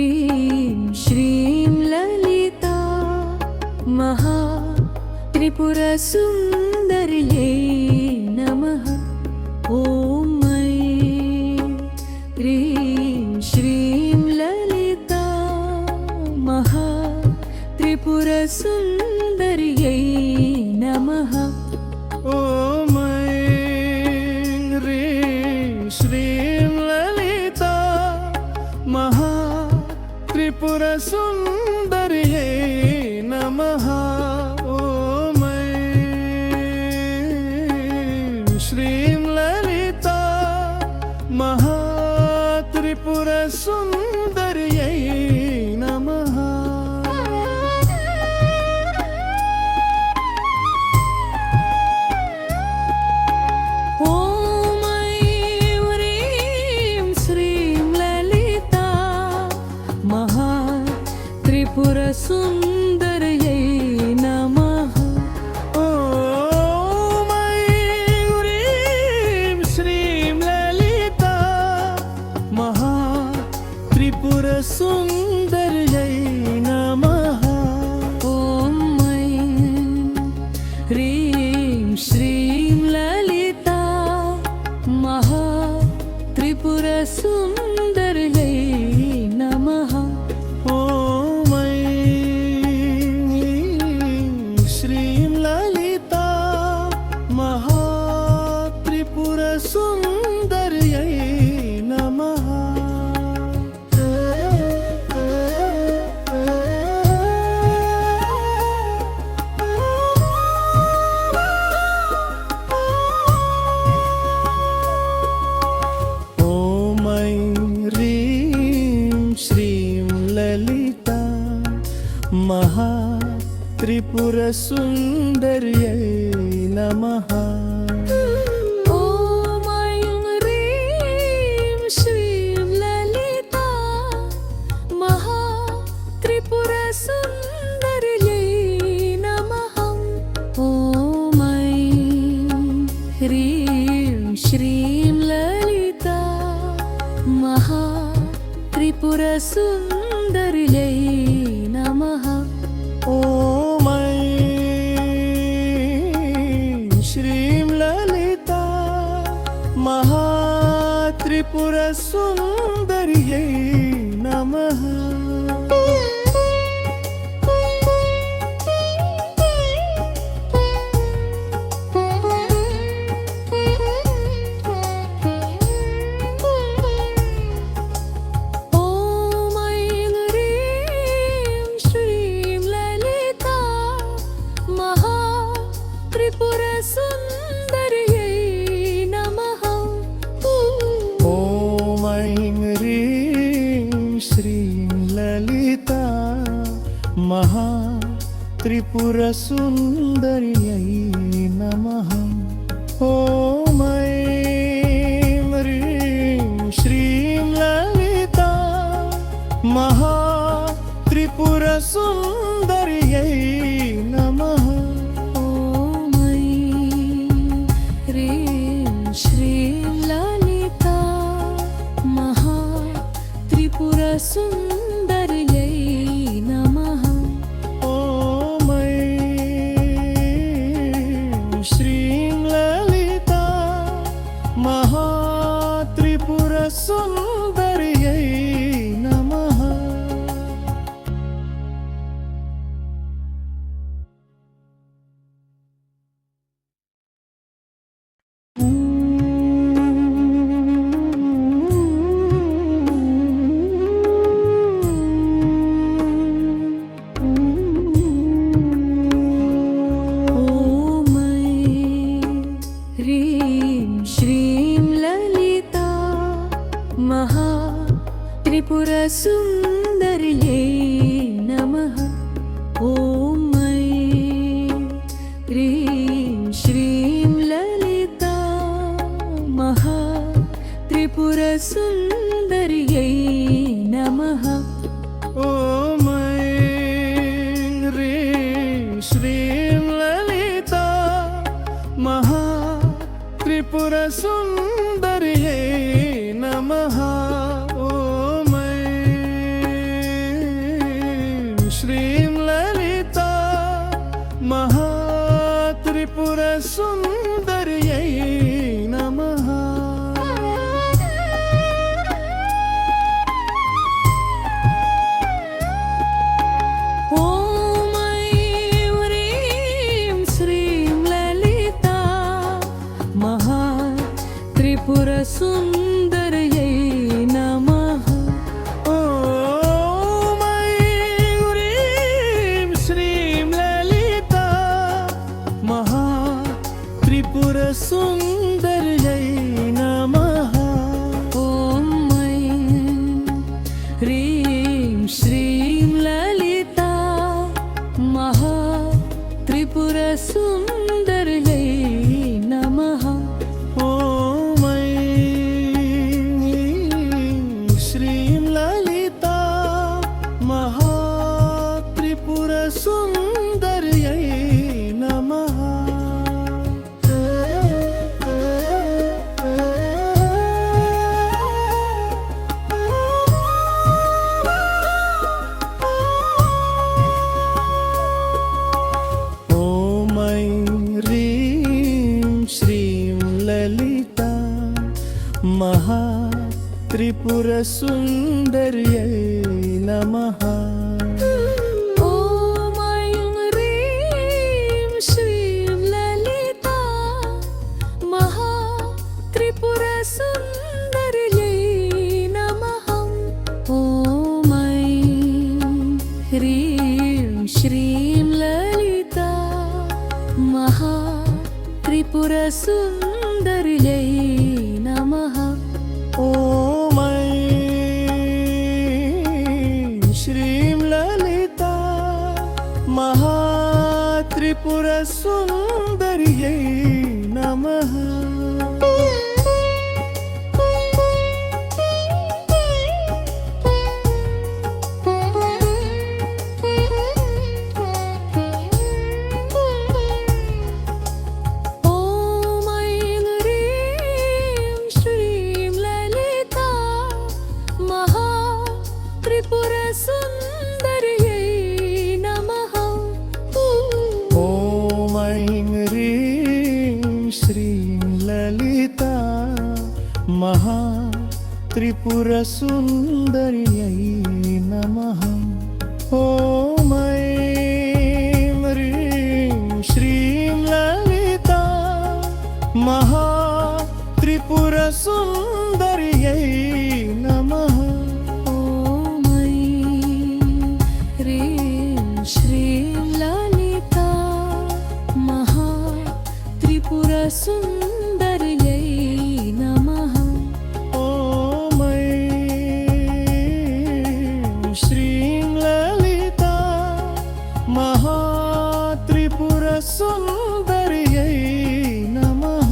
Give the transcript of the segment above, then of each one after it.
ह्रीं श्रीं ललिता महात्रिपुरसुन्दर्यै नमः। ॐ ऐं ह्रीं श्रीं ललिता महात्रिपुरसुन्दर्यै नमः। ॐ ऐं ह्रीं श्रीं ललिता महात्रिपुरसुन्दर्यै नमः। ॐ ऐं श्रीं ललिता महात्रिपुरसुन्दर्यै नमः। त्रिपुरसुन्दर्यै नमः। ॐ ऐं ह्रीं श्रीं ललिता महात्रिपुरसुन्दर्यै नमः। ॐ ऐं ह्रीं श्रीं ललिता महात्रिपुरसुन्दर्यै नमः। त्रिपुरसुन्दर्यै नमः। ॐ ऐं ह्रीं श्रीं ललिता महात्रिपुरसुन्दर्यै नमः। ॐ ऐं ह्रीं श्रीं ललिता महात्रिपुरसुन्दर्यै नमः। ॐ ऐं श्रीं ललिता महात्रिपुरसुन्दर्यै नमः। त्रिपुरसुन्दर्यै नमः। ॐ ऐं ह्रीं श्रीं ललिता महात्रिपुरसुन्दर्यै नमः। ॐ ऐं ह्रीं श्रीं ललिता महात्रिपुरसुन्दर्यै नमः। श्रीं ललिता महात्रिपुरसुन्दर्यै नमः। त्रिपुरसुन्दर्यै नमः। ॐ ऐं ह्रीं श्रीं ललिता महात्रिपुरसुन्दर्यै नमः। ॐ ऐं ह्रीं श्रीं ललिता महात्रिपुरसुन्दर्यै नमः। ॐ ऐं ह्रीं श्रीं ललिता महात्रिपुरसुन्दर्यै नमः। ॐ ऐं श्रीं ललिता महात्रिपुरसुन्दर्यै नमः। महात्रिपुरसुन्दर्यै नमः। ॐ ऐं ह्रीं श्रीं ललिता महात्रिपुरसुन्दर्यै नमः। ॐ ऐं ह्रीं श्रीं ललिता महात्रिपुरसुन्दर्यै नमः। ॐ ऐं श्रीं ललिता महात्रिपुरसुन्दर्यै नमः। महात्रिपुरसुन्दर्यै नमः। ॐ ऐं ह्रीं श्रीं ललिता महात्रिपुरसुन्दर्यै नमः। ॐ ऐं ह्रीं श्रीं ललिता महात्रिपुरसुन्दर्यै नमः। सुन्दर्यै नमः।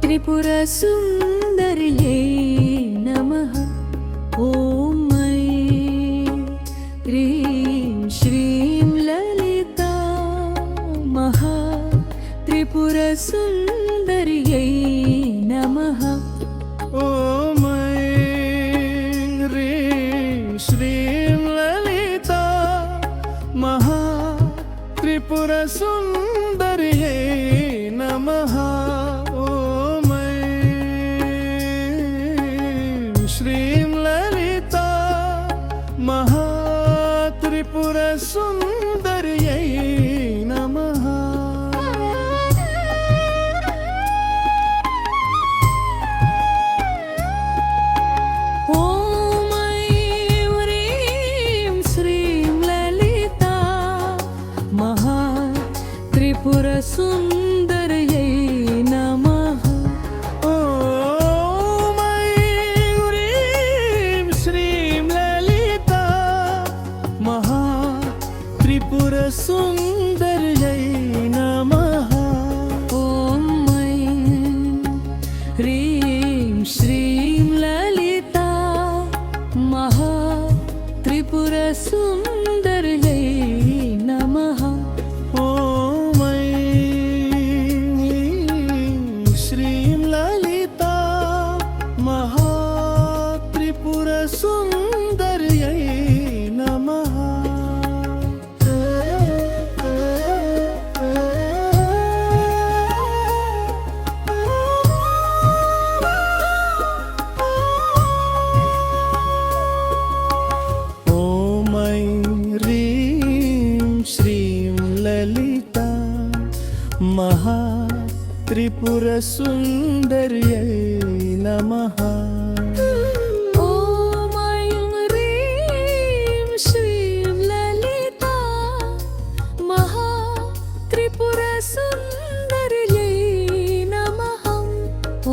त्रिपुरसुन्दर्यै नमः। ॐ ऐं ह्रीं श्रीं ललिता महात्रिपुरसुन्दर्यै नमः। ॐ ऐं ह्रीं श्रीं ललिता महात्रिपुरसुन्दर्यै नमः। श्रीं ललिता महात्रिपुरसुन्दर्यै नमः। ॐ ऐं ह्रीं श्रीं ललिता महात्रिपुरसुन्दर्यै नमः। त्रिपुरसुन्दर्यै नमः। ॐ ऐं महात्रिपुरसुन्दर्यै नमः। ॐ ऐं ह्रीं श्रीं ललिता महात्रिपुरसुन्दर्यै नमः। ॐ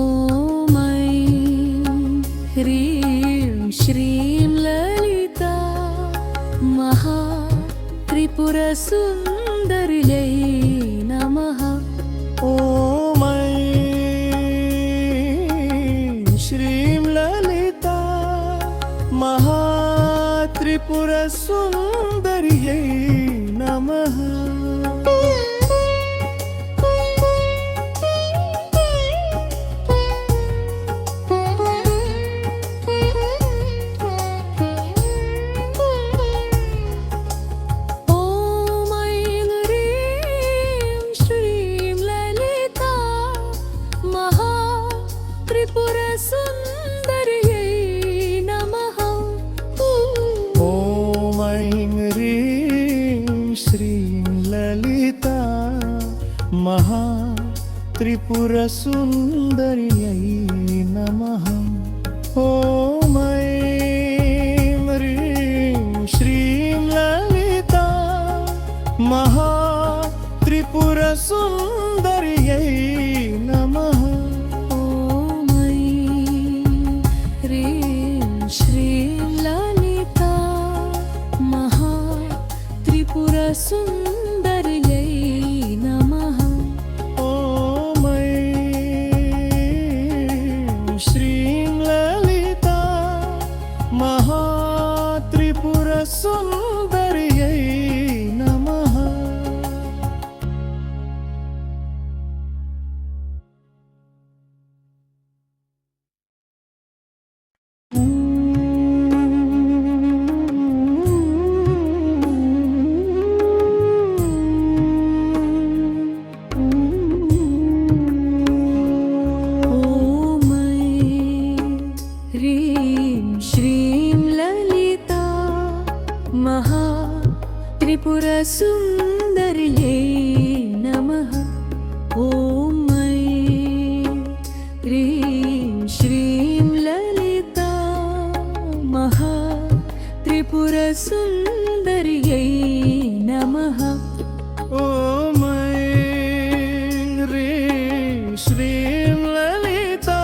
ऐं ह्रीं श्रीं ललिता महात्रिपुरसुन्दर्यै नमः। ॐ ऐं श्रीं ललिता महात्रिपुरसुन्दर्यै नमः। महात्रिपुरसुन्दर्यै नमः। ॐ ऐं ह्रीं श्रीं ललिता महात्रिपुरसुन्दर्यै नमः। ॐ ऐं ह्रीं श्रीं ललिता महात्रिपुरसुन्दर्यै नमः। महात्रिपुरसुन्दर्यै नमः। त्रिपुरसुन्दर्यै नमः। ॐ ऐं ह्रीं श्रीं ललिता महात्रिपुरसुन्दर्यै नमः। ॐ ऐं ह्रीं श्रीं ललिता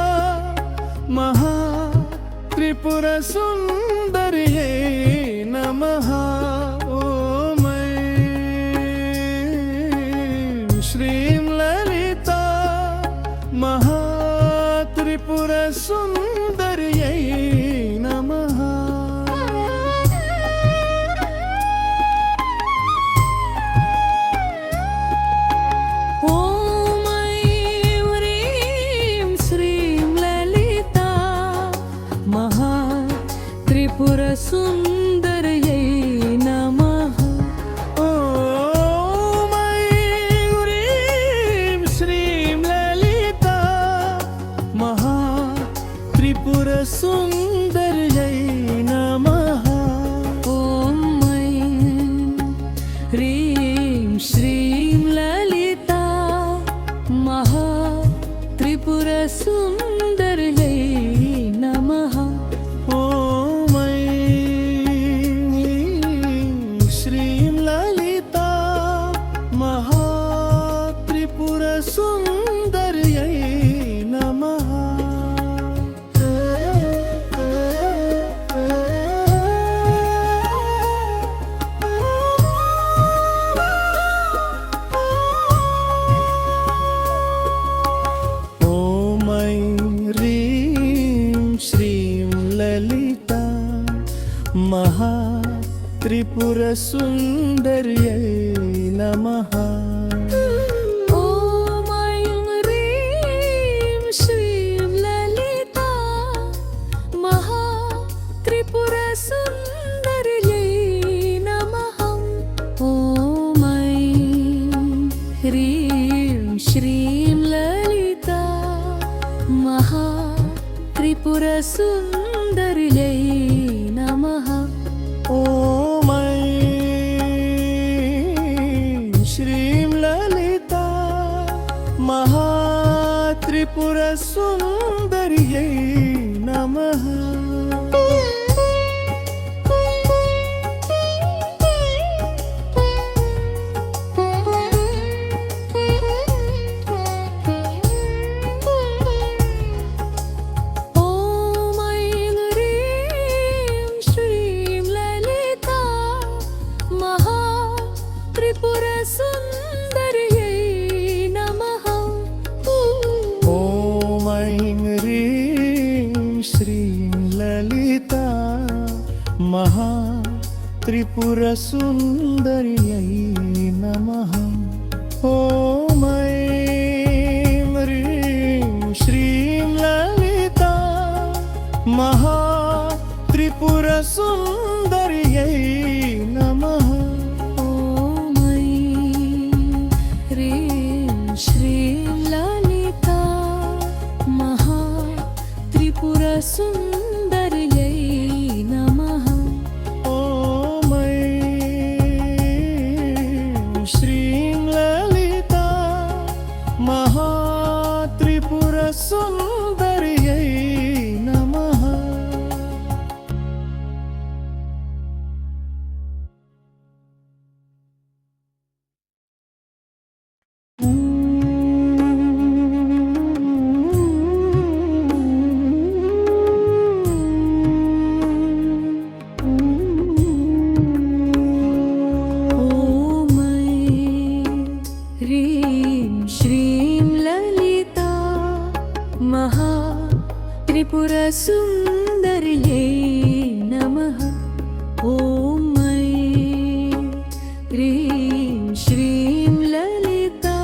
महात्रिपुरसुन्दर्यै नमः। महात्रिपुरसुन्दर्यै नमः। ॐ ऐं ह्रीं श्रीं ललिता महात्रिपुरसुन्दर्यै नमः। ॐ ऐं ह्रीं श्रीं ललिता महात्रिपुरसुन्दर्यै नमः। ॐ ऐं ह्रीं श्रीं ललिता महात्रिपुरसुन्दर्यै नमः। ॐ ऐं श्रीं ललिता महात्रिपुरसुन्दर्यै नमः। महात्रिपुरसुन्दर्यै नमः। ॐ ऐं ह्रीं श्रीं ललिता महात्रिपुरसुन्दर्यै नमः। ॐ ऐं ह्रीं श्रीं ललिता महात्रिपुरसुन्दर्यै नमः। ॐ ऐं श्रीं ललिता त्रिपुरसुन्दर्यै नमः। ॐ ऐं ह्रीं श्रीं ललिता महात्रिपुरसुन्दर्यै नमः। ॐ ऐं ह्रीं श्रीं ललिता महात्रिपुरसुन्दर्यै नमः। ॐ ऐं ह्रीं श्रीं ललिता महात्रिपुरसुन्दर्यै नमः। ॐ ऐं ह्रीं श्रीं ललिता महात्रिपुरसुन्दर्यै नमः। ॐ ऐं श्रीं ललिता महात्रिपुरसुन्दर्यै नमः। ॐ ऐं ह्रीं श्रीं ललिता महात्रिपुरसुन्दर्यै नमः। ॐ ऐं ह्रीं श्रीं ललिता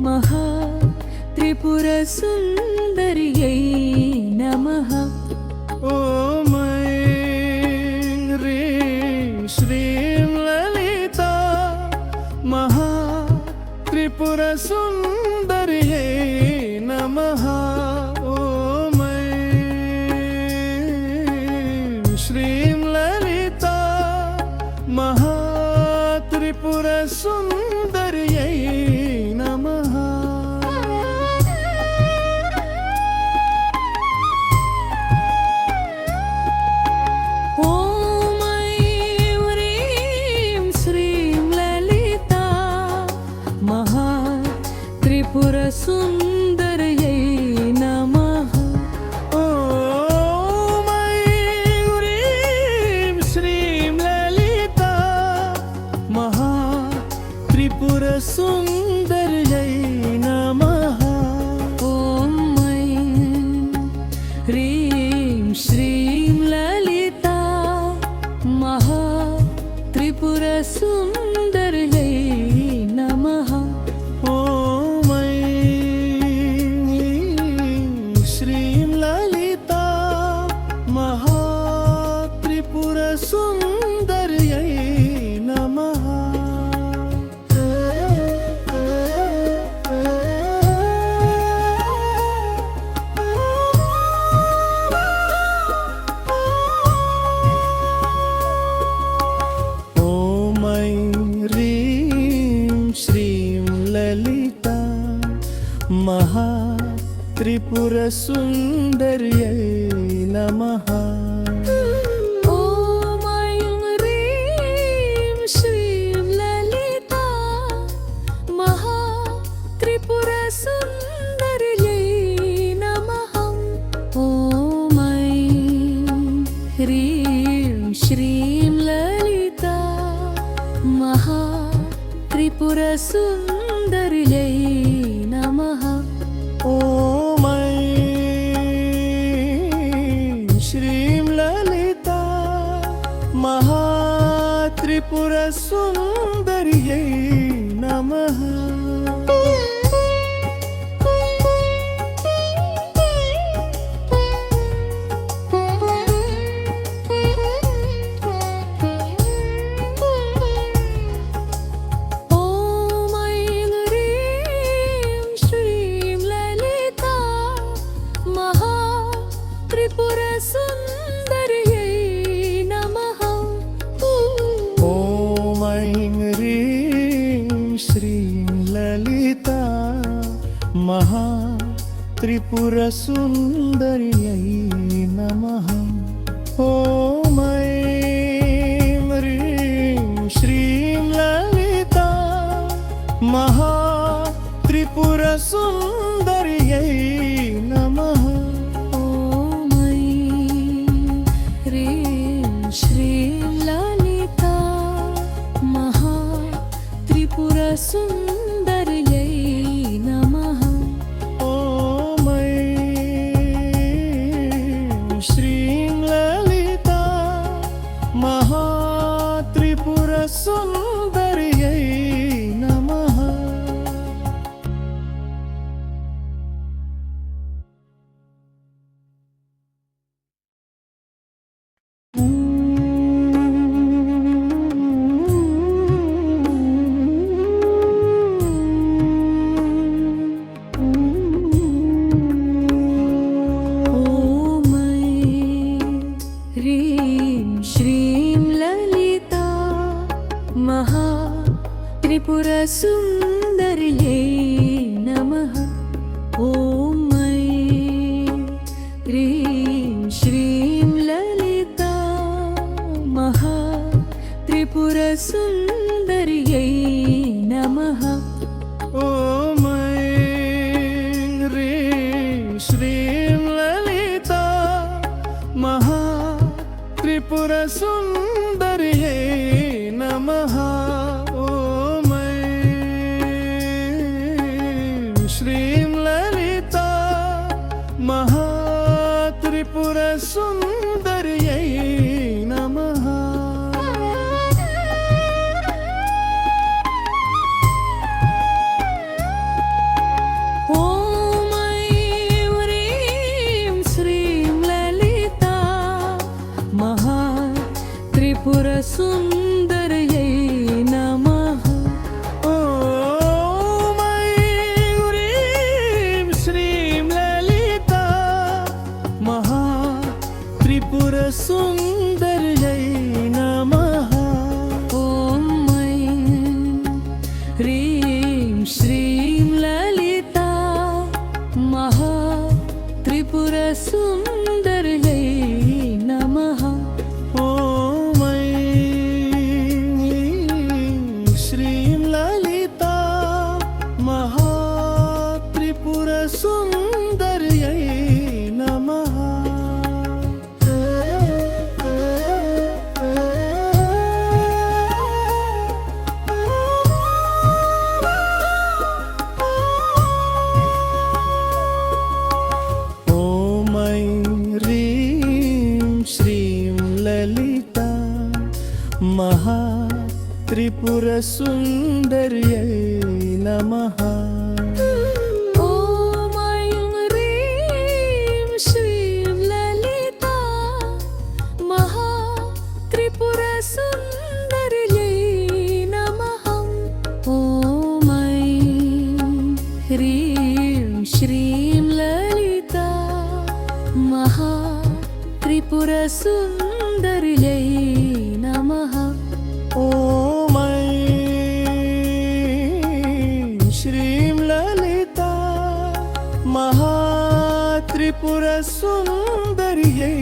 महात्रिपुरसुन्दर्यै नमः। ॐ ऐं ह्रीं श्रीं ललिता महात्रिपुरसुन्दर्यै नमः। ॐ ऐं श्रीं ललिता महात्रिपुरसुन्दर्यै नमः। ॐ ऐं ह्रीं श्रीं ललिता महात्रिपुरसुन्दर्यै नमः। ॐ ऐं ह्रीं श्रीं ललिता महात्रिपुरसुन्दर्यै नमः। ॐ ऐं ह्रीं श्रीं ललिता महात्रिपुरसुन्दर्यै नमः। ॐ ऐं श्रीं ललिता महात्रिपुरसुन्दर्यै नमः। ॐ ऐं ह्रीं श्रीं ललिता महात्रिपुरसुन्दर्यै नमः। ॐ ऐं ह्रीं श्रीं ललिता महात्रिपुरसुन्दर्यै नमः। ॐ ऐं ह्रीं श्रीं ललिता महात्रिपुरसुन्दर्यै नमः। ॐ ऐं श्रीं ललिता महात्रिपुरसुन्दर्यै नमः। श्रीं ललिता महात्रिपुरसुन्दर्यै त्रिपुरसुन्दर्यै नमः। ॐ ऐं ह्रीं श्रीं ललिता महात्रिपुरसुन्दर्यै नमः। ॐ ऐं ह्रीं श्रीं ललिता महात्रिपुरसुन्दर्यै नमः। ॐ ऐं श्रीं ललिता महात्रिपुरसुन्दर्यै नमः। ॐ ऐं ह्रीं श्रीं ललिता महात्रिपुरसुन्दर्यै नमः। ॐ ऐं ह्रीं श्रीं ललिता महात्रिपुरसुन्दर्यै नमः। ॐ ऐं ह्रीं श्रीं ललिता महात्रिपुरसुन्दर्यै नमः। ॐ ऐं श्रीं ललिता महात्रिपुरसुन्दर्यै नमः। ॐ ऐं ह्रीं श्रीं ललिता महात्रिपुरसुन्दर्यै नमः। ॐ ऐं ह्रीं श्रीं ललिता महात्रिपुरसुन्दर्यै नमः। ॐ ऐं ह्रीं श्रीं ललिता महात्रिपुरसुन्दर्यै नमः। ॐ ऐं श्रीं ललिता महात्रिपुरसुन्दर्यै नमः। ॐ ऐं ह्रीं श्रीं ललिता महात्रिपुरसुन्दर्यै नमः। ॐ ऐं ह्रीं श्रीं ललिता महात्रिपुरसुन्दर्यै नमः। ॐ ऐं ह्रीं श्रीं ललिता महात्रिपुरसुन्दर्यै नमः। ॐ ऐं श्रीं ललिता महात्रिपुरसुन्दर्यै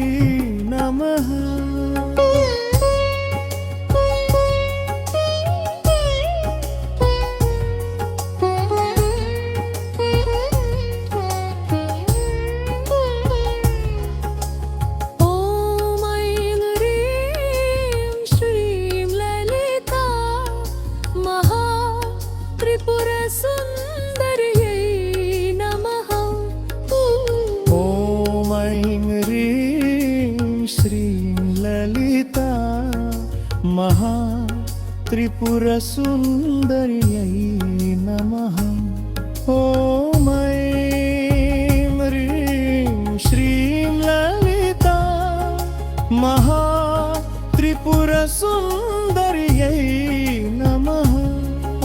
नमः। ॐ ऐं ह्रीं श्रीं ललिता महात्रिपुरसुन्दर्यै नमः। ॐ ऐं ह्रीं श्रीं ललिता महात्रिपुरसुन्दर्यै नमः। ॐ ऐं ह्रीं श्रीं ललिता महात्रिपुरसुन्दर्यै नमः।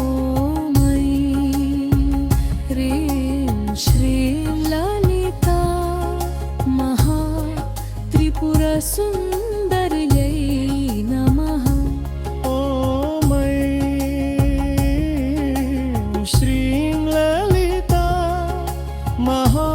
ॐ ऐं ह्रीं श्रीं ललिता महात्रिपुरसुन्दर्यै नमः। ॐ ऐं श्रीं ललिता महा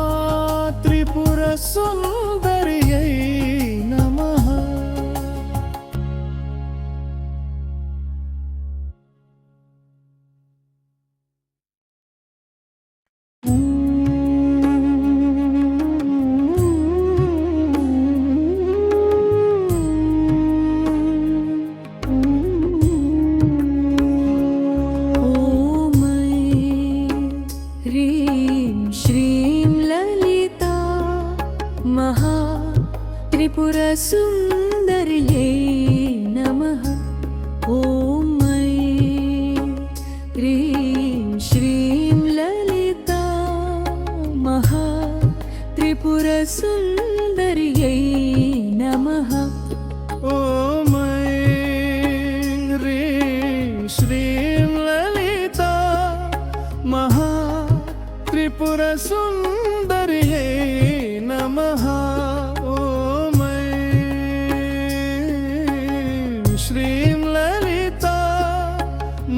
त्रिपुरसुन्दर्यै नमः ॐ ऐं श्रीं ललिता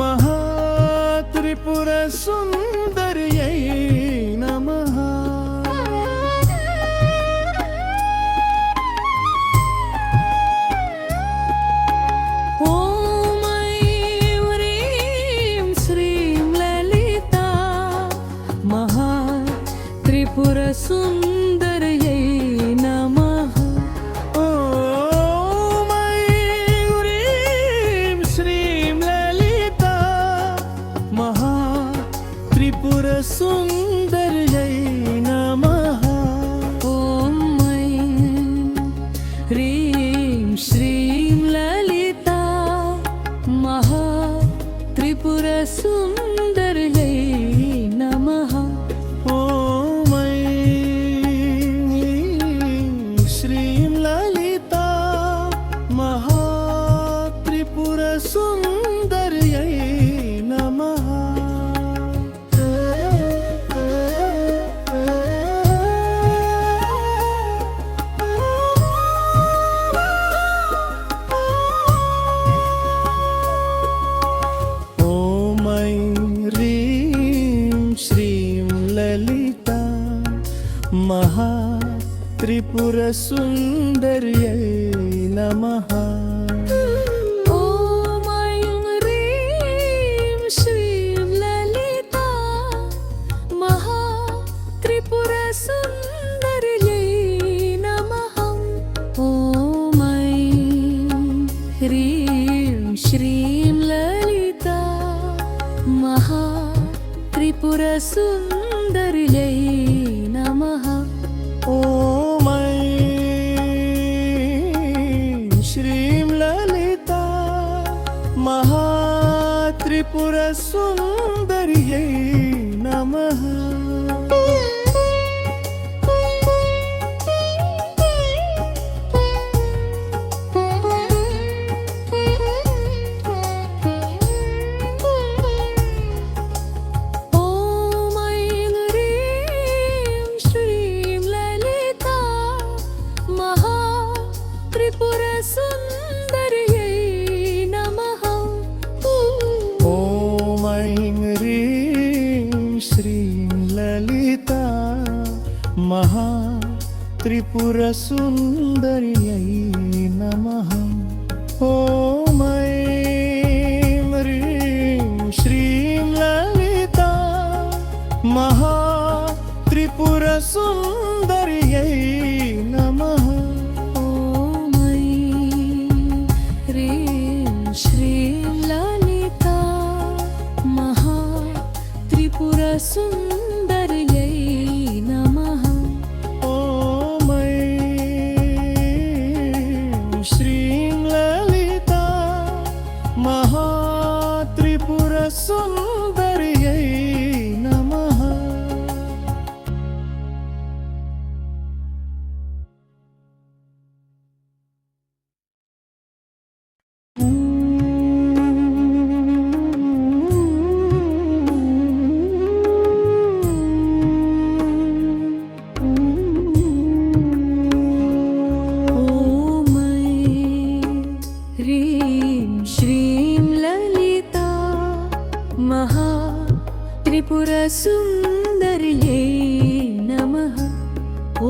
महात्रिपुरसुन्दर्यै नमः। ॐ ऐं ह्रीं श्रीं ललिता महात्रिपुरसुन्दर्यै नमः। ॐ ऐं ह्रीं श्रीं ललिता महात्रिपुरसुन्दर्यै नमः। ॐ ऐं ह्रीं श्रीं ललिता महात्रिपुरसुन्दर्यै नमः। ॐ ऐं श्रीं ललिता महात्रिपुरसुन्दर्यै नमः। ॐ ऐं ह्रीं श्रीं ललिता महात्रिपुरसुन्दर्यै नमः। ॐ ऐं ह्रीं श्रीं ललिता महात्रिपुरसुन्दर्यै नमः। ॐ ऐं ह्रीं श्रीं ललिता महात्रिपुरसुन्दर्यै नमः। ॐ ऐं श्रीं ललिता महात्रिपुरसुन्दर्यै नमः। ॐ ऐं ह्रीं श्रीं ललिता महात्रिपुरसुन्दर्यै नमः। ॐ ऐं ह्रीं श्रीं ललिता महात्रिपुरसुन्दर्यै नमः। ॐ ऐं ह्रीं श्रीं ललिता महात्रिपुरसुन्दर्यै नमः। ॐ ऐं ह्रीं श्रीं ललिता महात्रिपुरसुन्दर्यै नमः। ॐ ऐं श्रीं ललिता महात्रिपुरसुन्दर्यै नमः। ॐ ऐं ह्रीं श्रीं ललिता महात्रिपुरसुन्दर्यै नमः। ॐ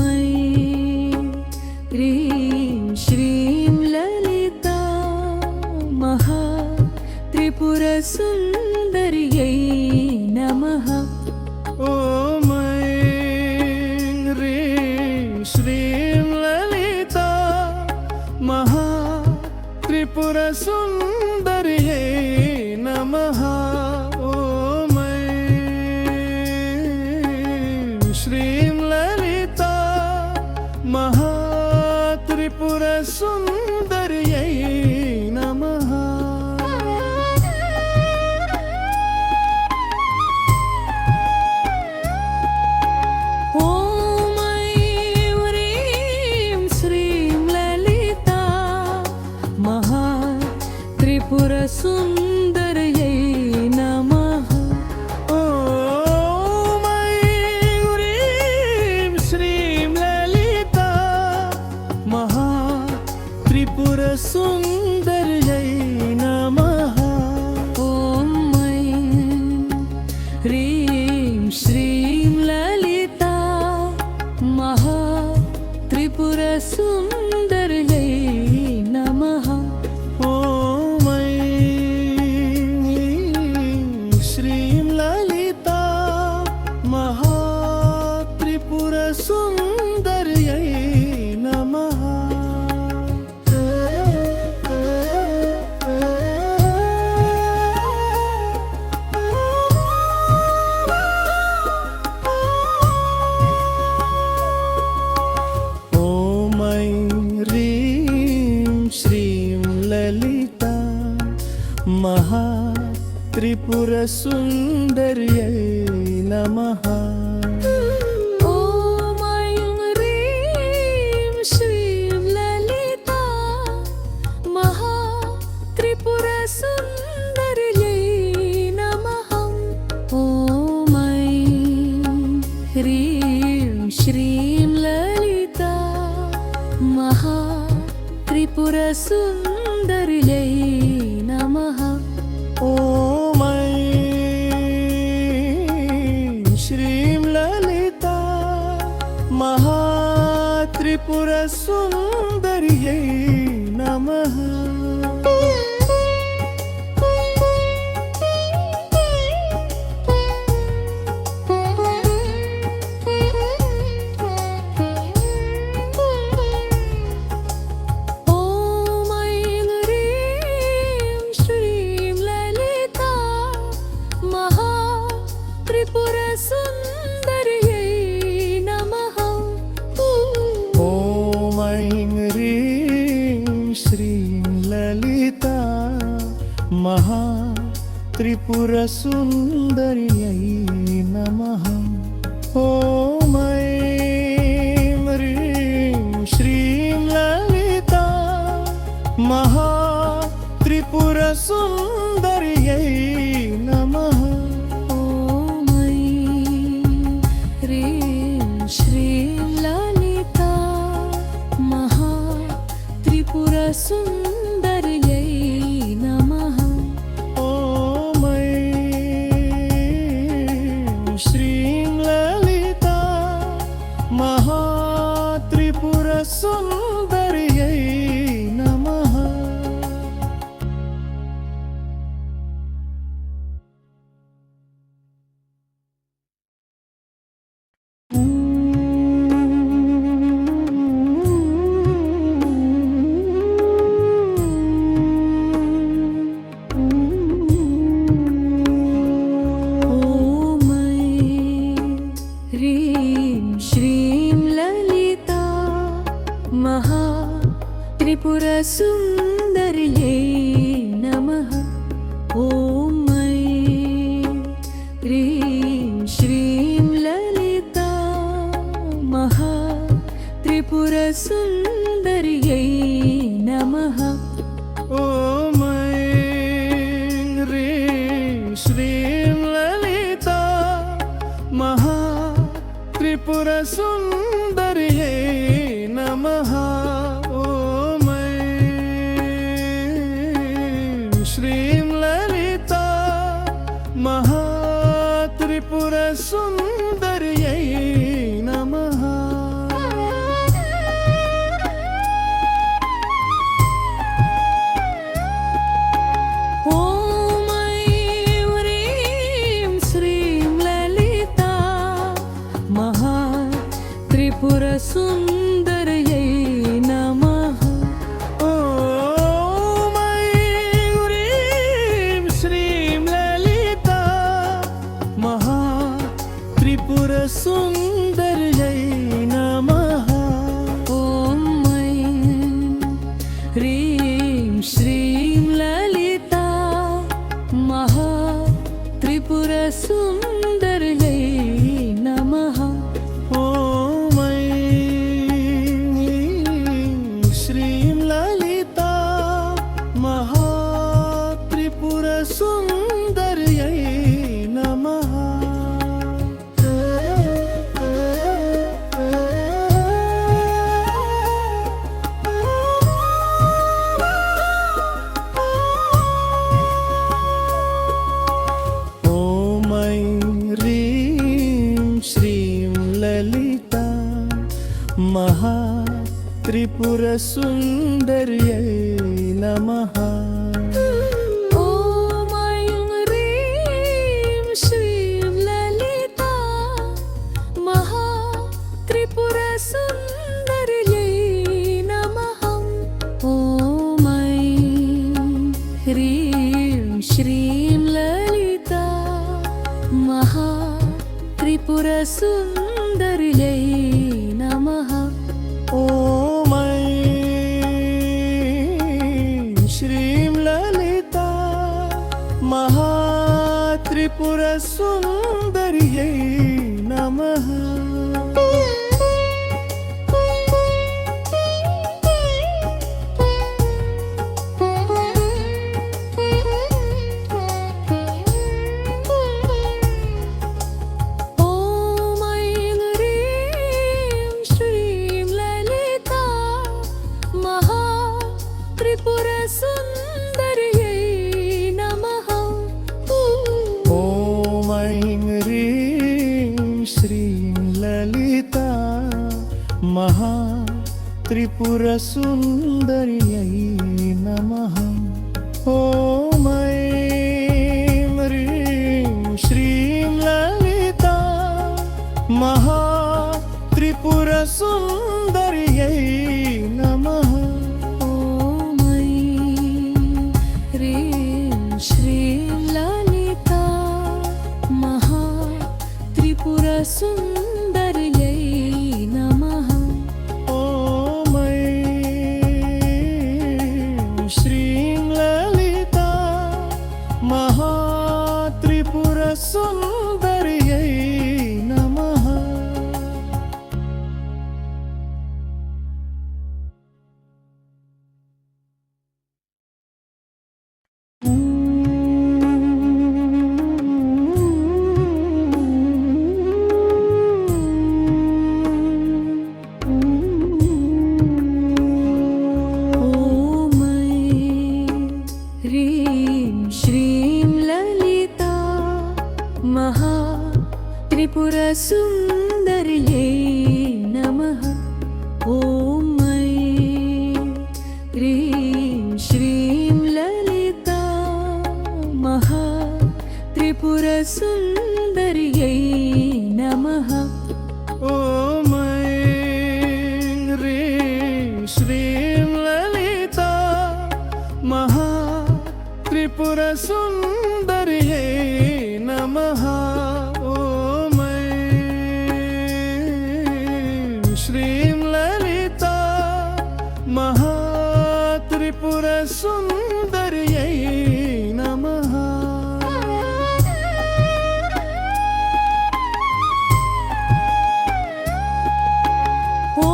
ऐं ह्रीं श्रीं ललिता महात्रिपुरसुन्दर्यै नमः। ॐ ऐं ह्रीं श्रीं ललिता महात्रिपुरसुन्दर्यै नमः। ॐ ऐं श्रीं ललिता महात्रिपुरसुन्दर्यै नमः। ॐ ऐं ह्रीं श्रीं ललिता त्रिपुरसुन्दर्यै नमः। ॐ ऐं ह्रीं श्रीं ललिता महात्रिपुरसुन्दर्यै नमः। ॐ ऐं ह्रीं श्रीं ललिता महात्रिपुरसुन्दर्यै नमः। ॐ ऐं श्रीं ललिता महात्रिपुरसुन्दर्यै नमः। महात्रिपुरसुन्दर्यै नमः। ॐ ऐं ह्रीं श्रीं ललिता महात्रिपुरसुन्दर्यै नमः। ॐ ऐं ह्रीं श्रीं ललिता महात्रिपुरसुन्दर्यै नमः। सुन्दर्यै नमः। त्रिपुरसुन्दर्यै नमः। ॐ ऐं ह्रीं श्रीं ललिता महात्रिपुरसुन्दर्यै नमः। ॐ ऐं ह्रीं श्रीं ललिता महात्रिपुरसुन्दर्यै नमः। श्रीं ललिता महात्रिपुरसुन्दर्यै नमः। ॐ ऐं ह्रीं श्रीं ललिता महात्रिपुरसुन्दर्यै नमः। त्रिपुरसुन्दर्यै नमः। ॐ ऐं ह्रीं श्रीं ललिता महात्रिपुरसुन्दर्यै नमः। ॐ ऐं श्रीं ललिता महात्रिपुरसुन्दर्यै नमः। महात्रिपुरसुन्दर्यै नमः। ॐ ऐं ह्रीं श्रीं ललिता महात्रिपुरसुन्दर्यै नमः। ॐ ऐं ह्रीं श्रीं ललिता महात्रिपुरसुन्दर्यै नमः। ॐ ऐं श्रीं ललिता महा त्रिपुरसुन्दर्यै नमः। ॐ ऐं ह्रीं श्रीं ललिता महात्रिपुरसुन्दर्यै नमः। ॐ ऐं ह्रीं श्रीं ललिता महात्रिपुरसुन्दर्यै नमः। ॐ ऐं ह्रीं श्रीं ललिता महात्रिपुरसुन्दर्यै नमः। ॐ ऐं ह्रीं श्रीं ललिता महात्रिपुरसुन्दर्यै नमः। ॐ ऐं श्रीं ललिता महात्रिपुरसुन्दर्यै नमः। ॐ ऐं ह्रीं श्रीं ललिता महात्रिपुरसुन्दर्यै नमः। ॐ ऐं ह्रीं श्रीं ललिता महात्रिपुरसुन्दर्यै नमः। ॐ ऐं ह्रीं श्रीं ललिता महात्रिपुरसुन्दर्यै नमः। ॐ ऐं श्रीं ललिता महात्रिपुरसुन्दर्यै नमः। ॐ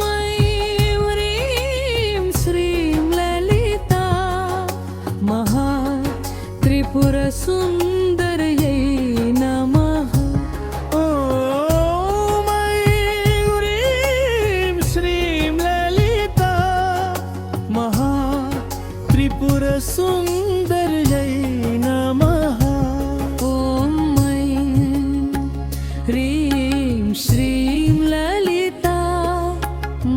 ऐं ह्रीं श्रीं ललिता महात्रिपुरसुन्दर्यै नमः। ॐ ऐं ह्रीं श्रीं ललिता महात्रिपुरसुन्दर्यै नमः। ॐ ऐं ह्रीं श्रीं ललिता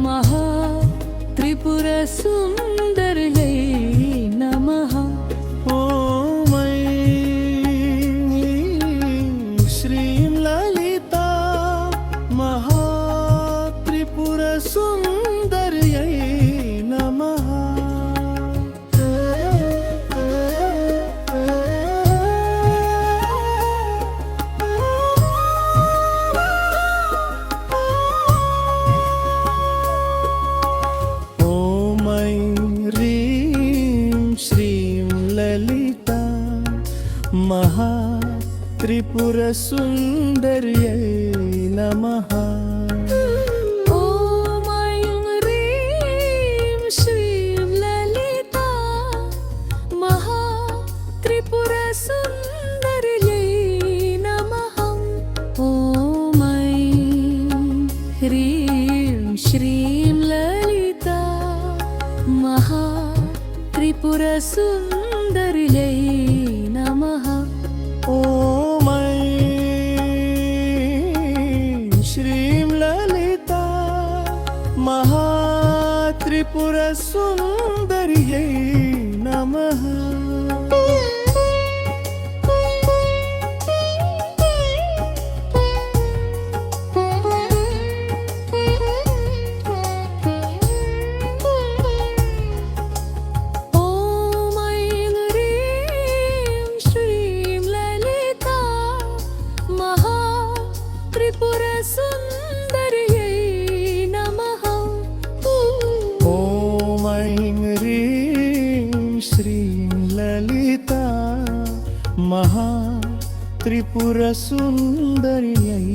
महात्रिपुरसुन्दर्यै नमः। ॐ ऐं श्रीं ललिता महात्रिपुरसुन्दर्यै नमः। ॐ ऐं ह्रीं श्रीं ललिता महात्रिपुरसुन्दर्यै नमः। ॐ ऐं ह्रीं श्रीं ललिता महात्रिपुरसुन्दर्यै नमः। ॐ ऐं ह्रीं श्रीं ललिता महात्रिपुरसुन्दर्यै नमः। ॐ ऐं श्रीं ललिता महात्रिपुरसुन्दर्यै नमः। ॐ ऐं మహా త్రిపుర సుందర్యై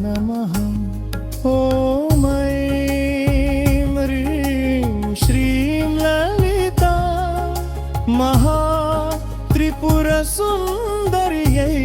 నమః ఓం ఐం హ్రీం శ్రీం లలితా మహా త్రిపుర సుందర్యై